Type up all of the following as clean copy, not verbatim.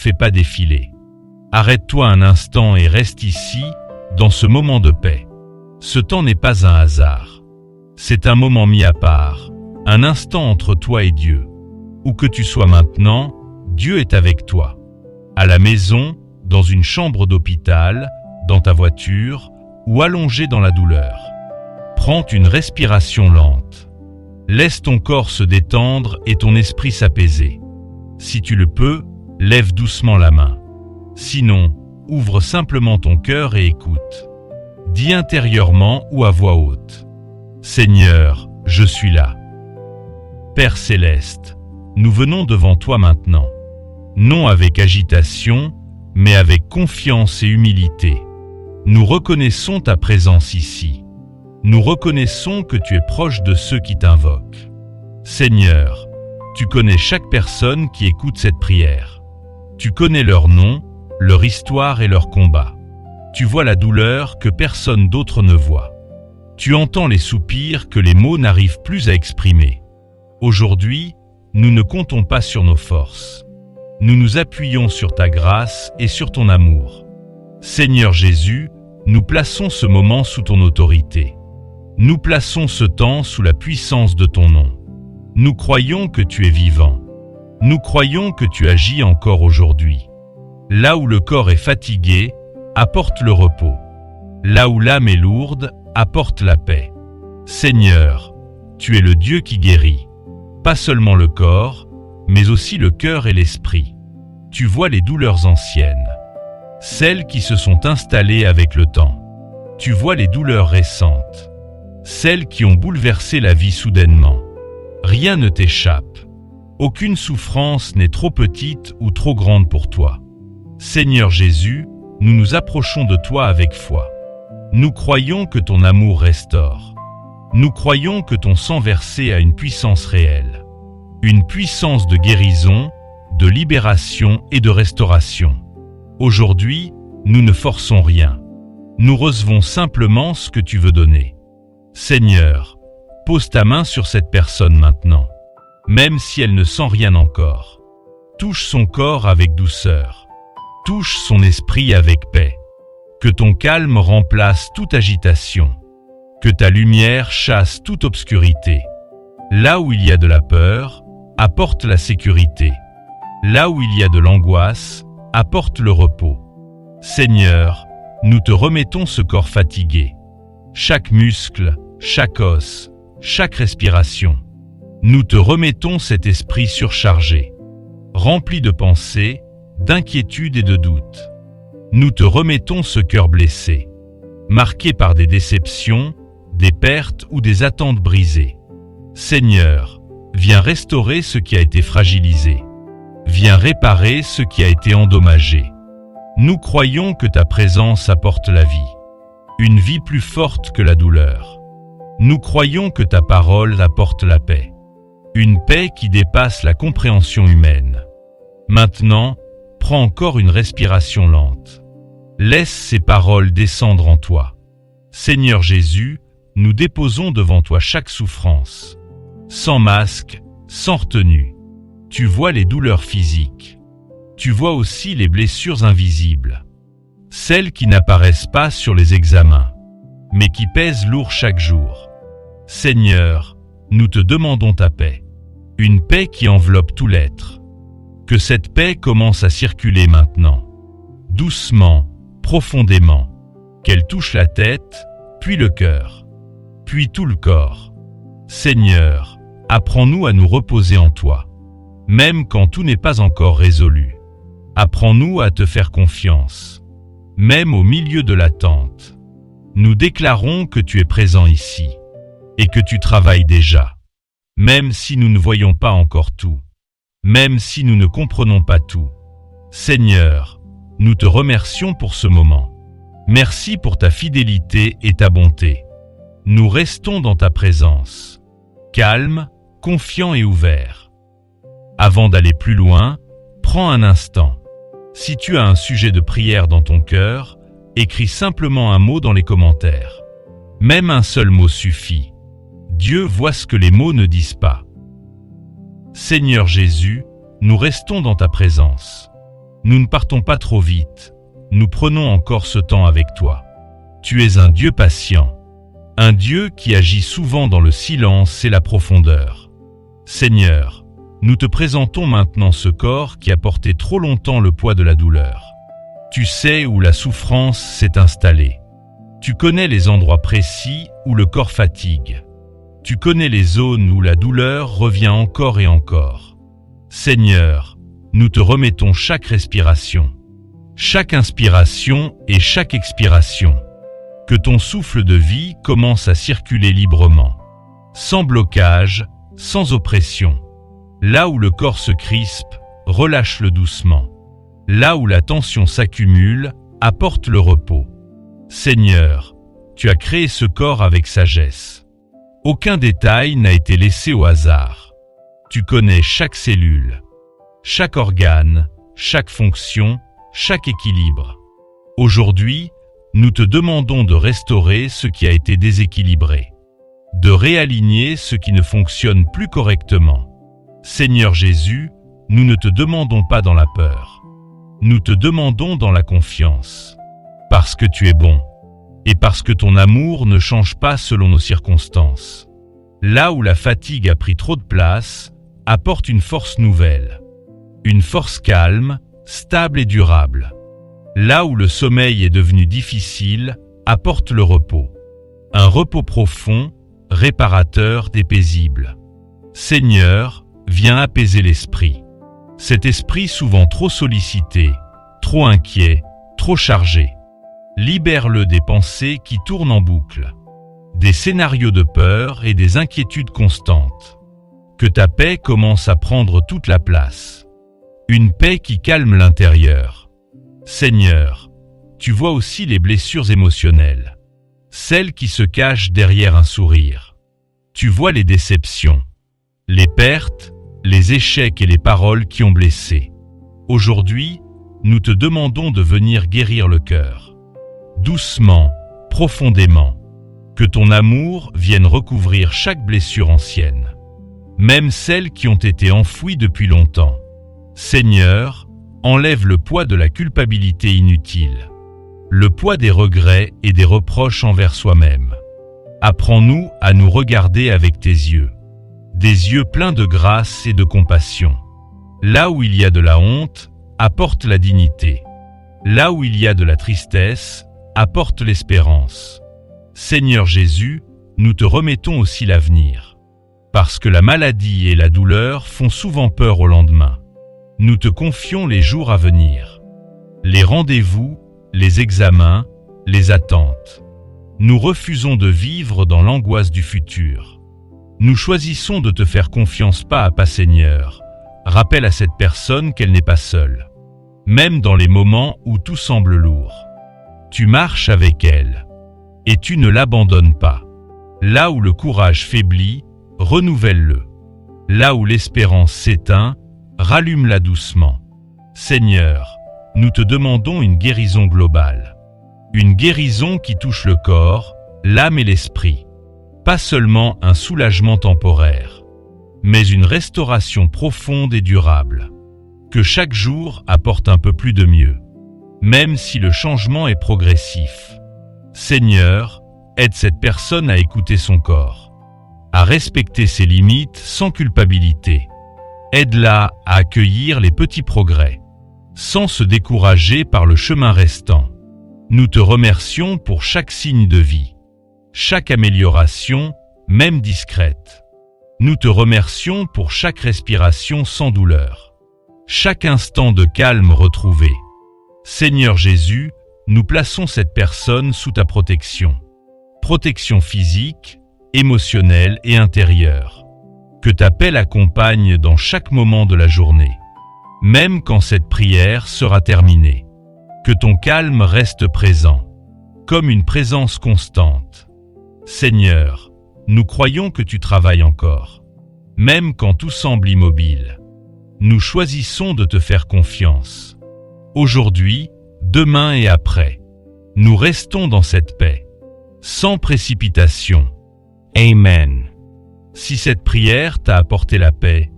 fais pas défiler. Arrête-toi un instant et reste ici, dans ce moment de paix. Ce temps n'est pas un hasard. C'est un moment mis à part, un instant entre toi et Dieu. Où que tu sois maintenant, Dieu est avec toi. À la maison, dans une chambre d'hôpital, dans ta voiture ou allongé dans la douleur. Prends une respiration lente. Laisse ton corps se détendre et ton esprit s'apaiser. Si tu le peux, lève doucement la main. Sinon, ouvre simplement ton cœur et écoute. Dis intérieurement ou à voix haute. Seigneur, je suis là. Père céleste, nous venons devant toi maintenant. Non avec agitation, mais avec confiance et humilité. Nous reconnaissons ta présence ici. Nous reconnaissons que tu es proche de ceux qui t'invoquent. Seigneur, tu connais chaque personne qui écoute cette prière. Tu connais leur nom, leur histoire et leur combat. Tu vois la douleur que personne d'autre ne voit. Tu entends les soupirs que les mots n'arrivent plus à exprimer. Aujourd'hui, nous ne comptons pas sur nos forces. Nous nous appuyons sur ta grâce et sur ton amour. Seigneur Jésus, nous plaçons ce moment sous ton autorité. Nous plaçons ce temps sous la puissance de ton nom. Nous croyons que tu es vivant. Nous croyons que tu agis encore aujourd'hui. Là où le corps est fatigué, apporte le repos. Là où l'âme est lourde, apporte la paix. Seigneur, tu es le Dieu qui guérit. Pas seulement le corps, mais aussi le cœur et l'esprit. Tu vois les douleurs anciennes, celles qui se sont installées avec le temps. Tu vois les douleurs récentes, celles qui ont bouleversé la vie soudainement. Rien ne t'échappe. Aucune souffrance n'est trop petite ou trop grande pour toi. Seigneur Jésus, nous nous approchons de toi avec foi. Nous croyons que ton amour restaure. Nous croyons que ton sang versé a une puissance réelle. Une puissance de guérison, de libération et de restauration. Aujourd'hui, nous ne forçons rien. Nous recevons simplement ce que tu veux donner. Seigneur, pose ta main sur cette personne maintenant, même si elle ne sent rien encore. Touche son corps avec douceur. Touche son esprit avec paix. Que ton calme remplace toute agitation. Que ta lumière chasse toute obscurité. Là où il y a de la peur, apporte la sécurité. Là où il y a de l'angoisse, apporte le repos. Seigneur, nous te remettons ce corps fatigué. Chaque muscle, chaque os, chaque respiration. Nous te remettons cet esprit surchargé, rempli de pensées, d'inquiétudes et de doutes. Nous te remettons ce cœur blessé, marqué par des déceptions, des pertes ou des attentes brisées. Seigneur, viens restaurer ce qui a été fragilisé. Viens réparer ce qui a été endommagé. Nous croyons que ta présence apporte la vie, une vie plus forte que la douleur. Nous croyons que ta parole apporte la paix, une paix qui dépasse la compréhension humaine. Maintenant, prends encore une respiration lente. Laisse ces paroles descendre en toi. Seigneur Jésus, nous déposons devant toi chaque souffrance. Sans masque, sans retenue. Tu vois les douleurs physiques. Tu vois aussi les blessures invisibles. Celles qui n'apparaissent pas sur les examens, mais qui pèsent lourd chaque jour. Seigneur, nous te demandons ta paix. Une paix qui enveloppe tout l'être. Que cette paix commence à circuler maintenant. Doucement, profondément. Qu'elle touche la tête, puis le cœur, puis tout le corps. Seigneur, apprends-nous à nous reposer en toi, même quand tout n'est pas encore résolu. Apprends-nous à te faire confiance, même au milieu de l'attente. Nous déclarons que tu es présent ici, et que tu travailles déjà, même si nous ne voyons pas encore tout, même si nous ne comprenons pas tout. Seigneur, nous te remercions pour ce moment. Merci pour ta fidélité et ta bonté. Nous restons dans ta présence, calmes, confiants et ouverts. Avant d'aller plus loin, prends un instant. Si tu as un sujet de prière dans ton cœur, écris simplement un mot dans les commentaires. Même un seul mot suffit. Dieu voit ce que les mots ne disent pas. Seigneur Jésus, nous restons dans ta présence. Nous ne partons pas trop vite, nous prenons encore ce temps avec toi. Tu es un Dieu patient, un Dieu qui agit souvent dans le silence et la profondeur. Seigneur, nous te présentons maintenant ce corps qui a porté trop longtemps le poids de la douleur. Tu sais où la souffrance s'est installée. Tu connais les endroits précis où le corps fatigue. Tu connais les zones où la douleur revient encore et encore. Seigneur, nous te remettons chaque respiration, chaque inspiration et chaque expiration. Que ton souffle de vie commence à circuler librement, sans blocage, sans oppression. Là où le corps se crispe, relâche-le doucement. Là où la tension s'accumule, apporte le repos. Seigneur, tu as créé ce corps avec sagesse. Aucun détail n'a été laissé au hasard. Tu connais chaque cellule, chaque organe, chaque fonction, chaque équilibre. Aujourd'hui, nous te demandons de restaurer ce qui a été déséquilibré, de réaligner ce qui ne fonctionne plus correctement. Seigneur Jésus, nous ne te demandons pas dans la peur. Nous te demandons dans la confiance, parce que tu es bon, et parce que ton amour ne change pas selon nos circonstances. Là où la fatigue a pris trop de place, apporte une force nouvelle, une force calme, stable et durable. Là où le sommeil est devenu difficile, apporte le repos, un repos profond, réparateur et paisible. Seigneur, viens apaiser l'esprit. Cet esprit souvent trop sollicité, trop inquiet, trop chargé. Libère-le des pensées qui tournent en boucle, des scénarios de peur et des inquiétudes constantes. Que ta paix commence à prendre toute la place. Une paix qui calme l'intérieur. Seigneur, tu vois aussi les blessures émotionnelles, celles qui se cachent derrière un sourire. Tu vois les déceptions, les pertes, les échecs et les paroles qui ont blessé. Aujourd'hui, nous te demandons de venir guérir le cœur. Doucement, profondément, que ton amour vienne recouvrir chaque blessure ancienne, même celles qui ont été enfouies depuis longtemps. Seigneur, enlève le poids de la culpabilité inutile, le poids des regrets et des reproches envers soi-même. Apprends-nous à nous regarder avec tes yeux, des yeux pleins de grâce et de compassion. Là où il y a de la honte, apporte la dignité. Là où il y a de la tristesse, apporte l'espérance. Seigneur Jésus, nous te remettons aussi l'avenir, parce que la maladie et la douleur font souvent peur au lendemain. Nous te confions les jours à venir, les rendez-vous, les examens, les attentes. Nous refusons de vivre dans l'angoisse du futur. Nous choisissons de te faire confiance pas à pas, Seigneur. Rappelle à cette personne qu'elle n'est pas seule, même dans les moments où tout semble lourd. Tu marches avec elle, et tu ne l'abandonnes pas. Là où le courage faiblit, renouvelle-le. Là où l'espérance s'éteint, rallume-la doucement. Seigneur, nous te demandons une guérison globale. Une guérison qui touche le corps, l'âme et l'esprit. Pas seulement un soulagement temporaire, mais une restauration profonde et durable. Que chaque jour apporte un peu plus de mieux, même si le changement est progressif. Seigneur, aide cette personne à écouter son corps, à respecter ses limites sans culpabilité. Aide-la à accueillir les petits progrès, sans se décourager par le chemin restant. Nous te remercions pour chaque signe de vie, chaque amélioration, même discrète. Nous te remercions pour chaque respiration sans douleur, chaque instant de calme retrouvé. Seigneur Jésus, nous plaçons cette personne sous ta protection. Protection physique, émotionnelle et intérieure. Que ta paix l'accompagne dans chaque moment de la journée, même quand cette prière sera terminée. Que ton calme reste présent, comme une présence constante. Seigneur, nous croyons que tu travailles encore, même quand tout semble immobile. Nous choisissons de te faire confiance. Aujourd'hui, demain et après, nous restons dans cette paix, sans précipitation. Amen. Si cette prière t'a apporté la paix,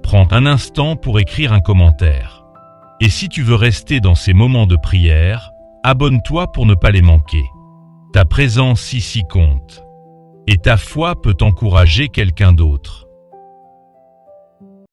prends un instant pour écrire un commentaire. Et si tu veux rester dans ces moments de prière, abonne-toi pour ne pas les manquer. Ta présence ici compte. Et ta foi peut encourager quelqu'un d'autre.